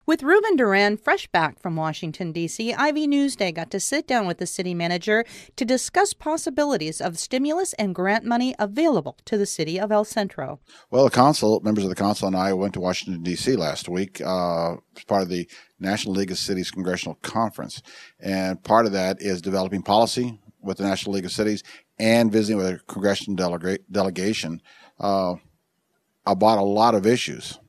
With Ruben Duran fresh back from Washington, D.C., IVNewsday got to sit down with the city manager to discuss possibilities of stimulus and grant money available to the city of El Centro. Well, members of the council and I went to Washington, D.C. last week as part of the National League of Cities Congressional Conference. And part of that is developing policy with the National League of Cities and visiting with a congressional delegation about a lot of issues,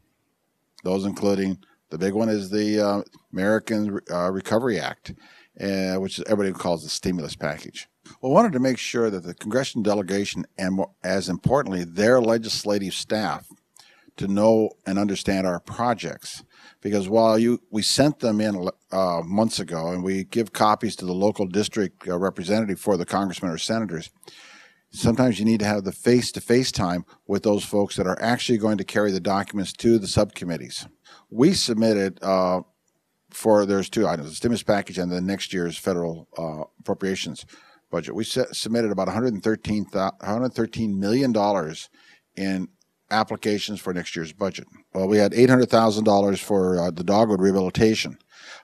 those including the big one is the American Recovery Act, which everybody calls the stimulus package. We wanted to make sure that the congressional delegation and, as importantly, their legislative staff to know and understand our projects. Because while we sent them in months ago, and we give copies to the local district representative for the congressmen or senators, sometimes you need to have the face-to-face time with those folks that are actually going to carry the documents to the subcommittees. We submitted there's two items, the stimulus package and the next year's federal appropriations budget. We submitted about $113 million in applications for next year's budget. Well, we had $800,000 for the dogwood rehabilitation.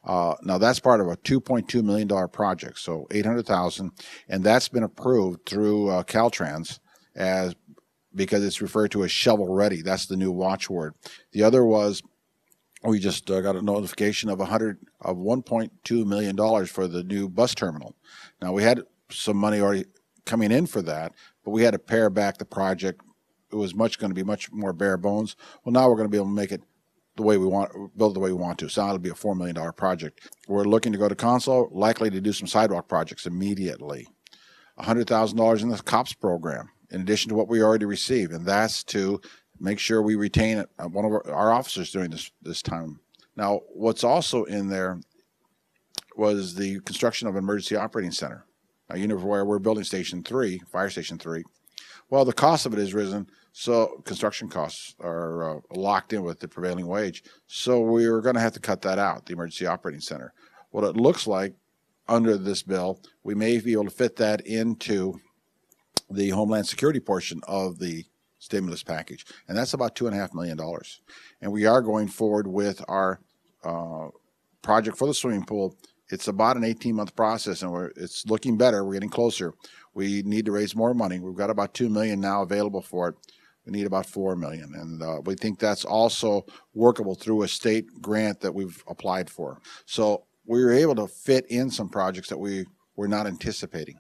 Now that's part of a $2.2 million project, so $800,000, and that's been approved through Caltrans because it's referred to as shovel ready. That's the new watchword. The other was we just got a notification of $1.2 million for the new bus terminal. Now we had some money already coming in for that, but we had to pare back the project. It was going to be much more bare bones. Well, now we're going to be able to make it the way we want, build the way we want to. So it'll be a $4 million project. We're looking to go to council, likely to do some sidewalk projects immediately. $100,000 in the COPS program, in addition to what we already received, and that's to make sure we retain one of our officers during this time. Now, what's also in there was the construction of an emergency operating center. Now, you know where we're building Fire Station 3. Well, the cost of it has risen, so construction costs are locked in with the prevailing wage. So we're going to have to cut that out, the emergency operating center. What it looks like under this bill, we may be able to fit that into the Homeland Security portion of the stimulus package, and that's about $2.5 million. And we are going forward with our project for the swimming pool. It's about an 18-month process, and it's looking better. We're getting closer. We need to raise more money. We've got about $2 million now available for it. We need about $4 million, and we think that's also workable through a state grant that we've applied for. So we were able to fit in some projects that we were not anticipating.